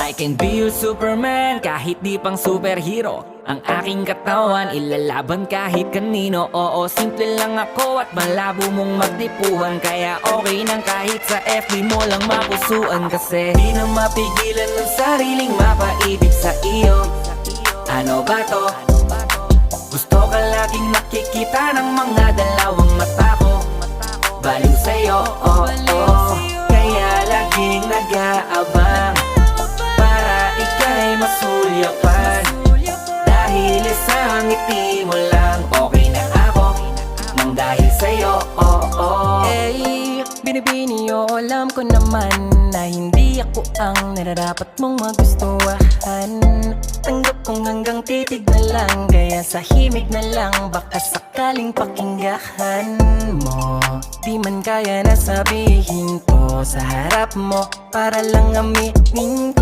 I can be your Superman kahit di pang superhero. Ang aking katawan ilalaban kahit kanino. Oo, simple lang ako at malabo mong magdipuhan. Kaya okay nang kahit sa FB mo lang mapusuan. Kasi di na mapigilan ng sariling mapaibig sa iyo. Ano ba to? Gusto ka laging nakikita ng mga dalawang mata ko. Baliw sa'yo, oh, oh. Kaya laging nag-aabang para ika'y masulyapan. Dahil isang ngiti mo lang, okay na ako nang dahil sa'yo, oh, oh. Eh, binibini o alam ko naman na hindi ako ang nararapat mong magustuhan. Tanggap kong hanggang titig na lang, kaya sa himig na lang baka sakaling pakinggan mo. Di man kaya na sabihin ko sa harap mo para lang aminin